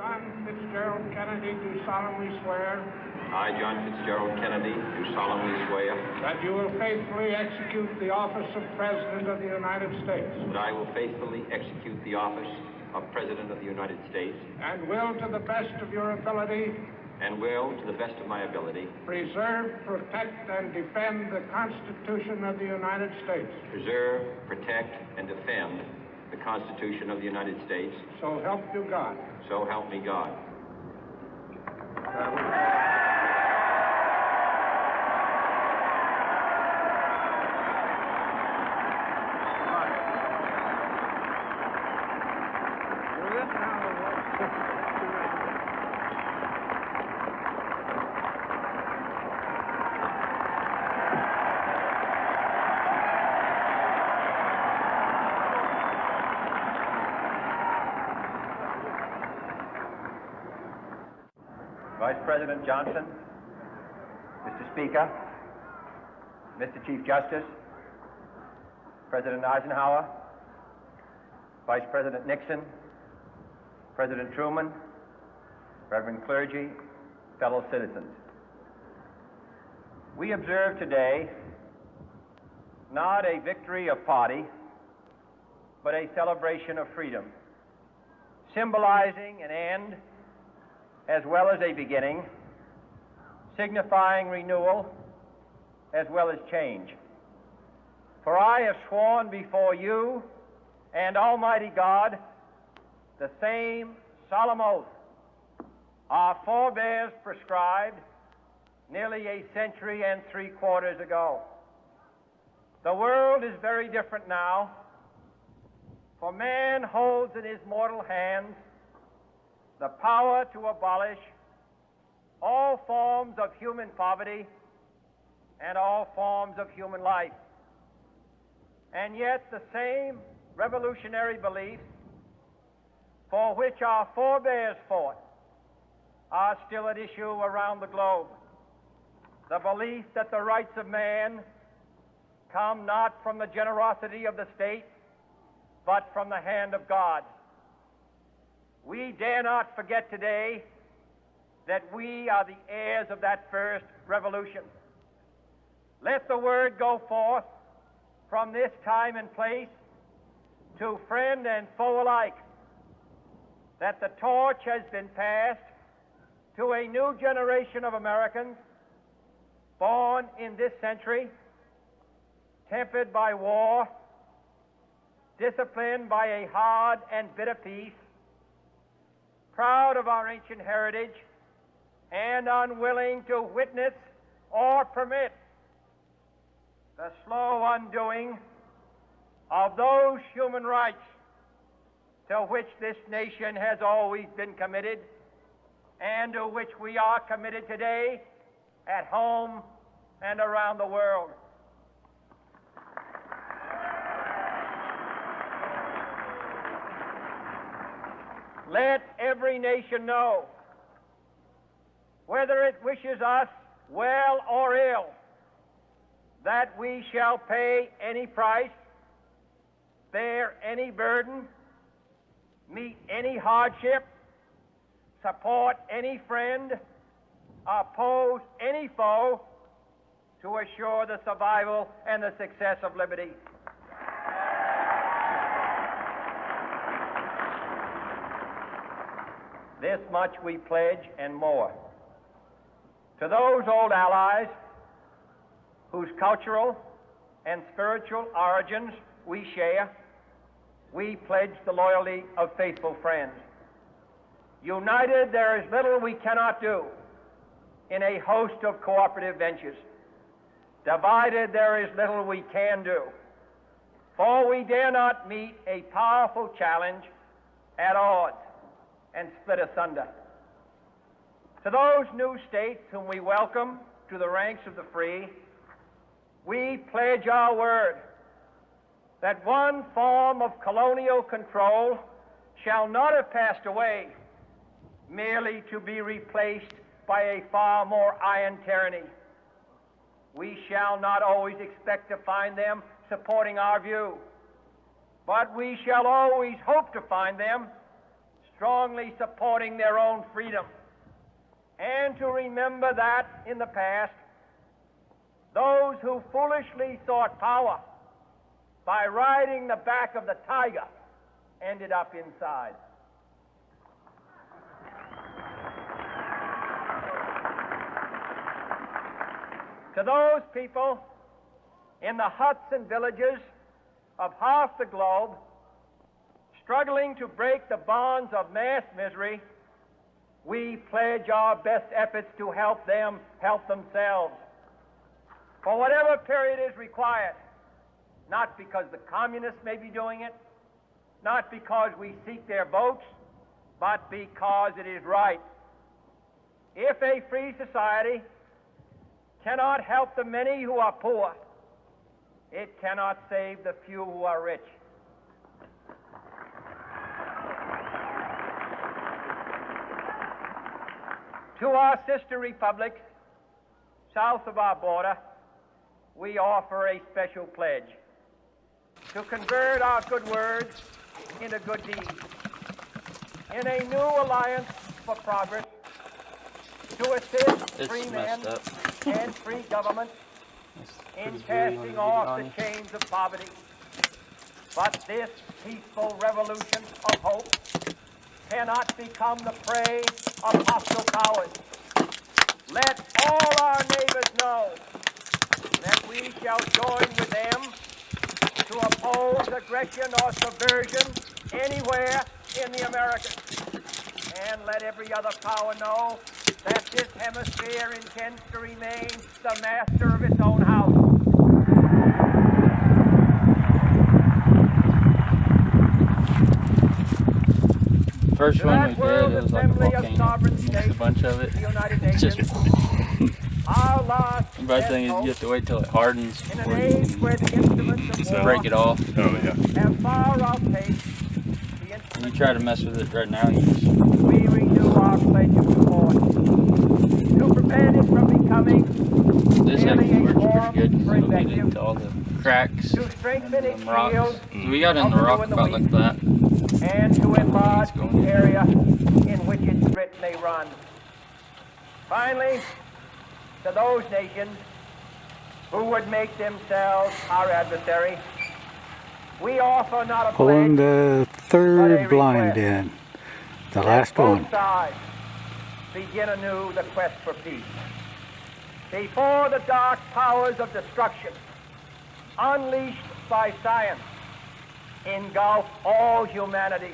John Fitzgerald Kennedy, do solemnly swear I, John Fitzgerald Kennedy, do solemnly swear that you will faithfully execute the office of President of the United States that I will faithfully execute the office of President of the United States and will, to the best of your ability, and will, to the best of my ability, preserve, protect, and defend the Constitution of the United States. preserve, protect, and defend the Constitution of the United States. So help you God. So help me God. Vice President Johnson, Mr. Speaker, Mr. Chief Justice, President Eisenhower, Vice President Nixon, President Truman, Reverend clergy, fellow citizens. We observe today not a victory of party, but a celebration of freedom, symbolizing an end as well as a beginning, signifying renewal as well as change. For I have sworn before you and Almighty God the same solemn oath our forebears prescribed nearly a century and 3/4 ago. The world is very different now, for man holds in his mortal hands the power to abolish all forms of human poverty and all forms of human life. And yet the same revolutionary beliefs for which our forebears fought are still at issue around the globe. The belief that the rights of man come not from the generosity of the state, but from the hand of God. We dare not forget today that we are the heirs of that first revolution. Let the word go forth from this time and place to friend and foe alike that the torch has been passed to a new generation of Americans born in this century, tempered by war, disciplined by a hard and bitter peace, proud of our ancient heritage, and unwilling to witness or permit the slow undoing of those human rights to which this nation has always been committed and to which we are committed today at home and around the world. Let every nation know, whether it wishes us well or ill, that we shall pay any price, bear any burden, meet any hardship, support any friend, oppose any foe to assure the survival and the success of liberty. This much we pledge and more. To those old allies whose cultural and spiritual origins we share, we pledge the loyalty of faithful friends. United, there is little we cannot do in a host of cooperative ventures. Divided, there is little we can do, for we dare not meet a powerful challenge at odds and split asunder. To those new states whom we welcome to the ranks of the free, we pledge our word that one form of colonial control shall not have passed away, merely to be replaced by a far more iron tyranny. We shall not always expect to find them supporting our view, but we shall always hope to find them strongly supporting their own freedom, and to remember that in the past, those who foolishly sought power by riding the back of the tiger ended up inside. To those people in the huts and villages of half the globe struggling to break the bonds of mass misery, we pledge our best efforts to help them help themselves for whatever period is required, not because the communists may be doing it, not because we seek their votes, but because it is right. If a free society cannot help the many who are poor, it cannot save the few who are rich. To our sister republics south of our border, we offer a special pledge to convert our good words into good deeds, in a new alliance for progress, to assist free men and free governments in casting off the chains of poverty. But this peaceful revolution of hope cannot become the prey of hostile powers. Let all our neighbors know that we shall join with them to oppose aggression or subversion anywhere in the Americas. And let every other power know that this hemisphere intends to remain the master of its own house. First one we did, it was like a volcano. Mixed a bunch of it. It's just the bad thing is you have to wait till it hardens before you can break it off. Oh, yeah. When you try to mess with it right now, you just... We renew our pledge of support to prevent it from becoming This actually works pretty good because it'll get into all the cracks to strengthen and its the rocks. shield So we got in the rock about like that. and to enlarge the area in which its grit may run. Finally, to those nations who would make themselves our adversary, we offer not a Pulling pledge, the but a third blind request. in. The Let last one. both sides begin anew the quest for peace. Before the dark powers of destruction, unleashed by science, engulf all humanity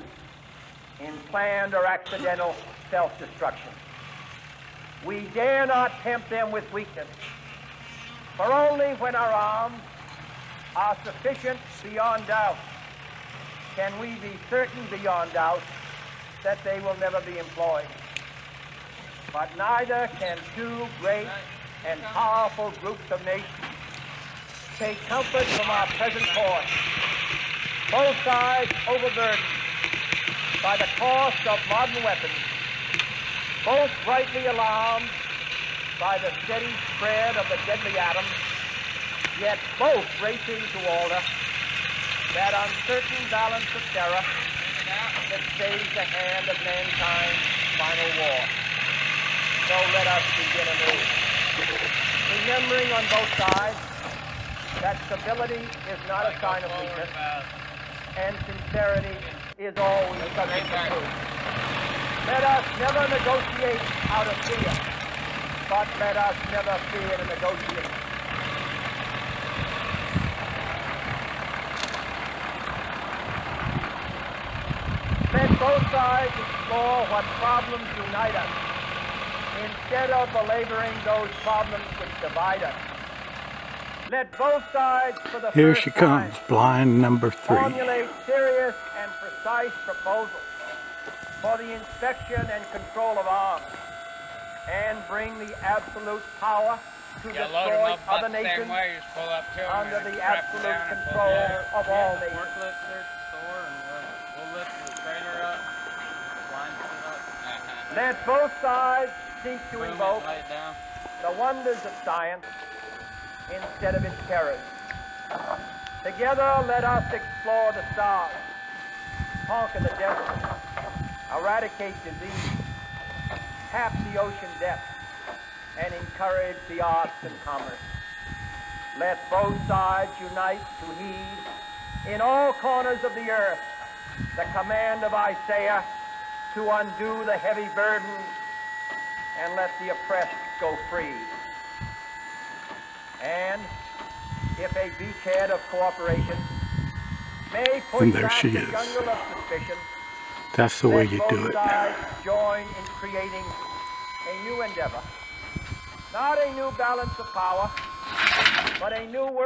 in planned or accidental self-destruction. We dare not tempt them with weakness, for only when our arms are sufficient beyond doubt can we be certain beyond doubt that they will never be employed. But neither can two great and powerful groups of nations take comfort from our present course. Both sides overburdened by the cost of modern weapons, both rightly alarmed by the steady spread of the deadly atom, yet both racing to alter that uncertain balance of terror that stays the hand of mankind's final war. So let us begin anew, remembering on both sides that stability is not a sign of weakness, and sincerity is always subject to truth. Let us never negotiate out of fear, but let us never fear to negotiate. Let both sides explore what problems unite us, instead of belaboring those problems which divide us. Let both sides, for the Here first she comes, time, blind number 3. formulate serious and precise proposals for the inspection and control of arms, and bring the absolute power to destroy other nations under the absolute control of all nations. Let both sides seek to invoke the wonders of science instead of its terrors. Together, let us explore the stars, conquer the desert, eradicate disease, tap the ocean depths, and encourage the arts and commerce. Let both sides unite to heed in all corners of the earth the command of Isaiah to undo the heavy burdens and let the oppressed go free. And if a beachhead of cooperation may push And there back she the is. jungle of suspicion, That's the way let you both do it. sides join in creating a new endeavor. Not a new balance of power, but a new world.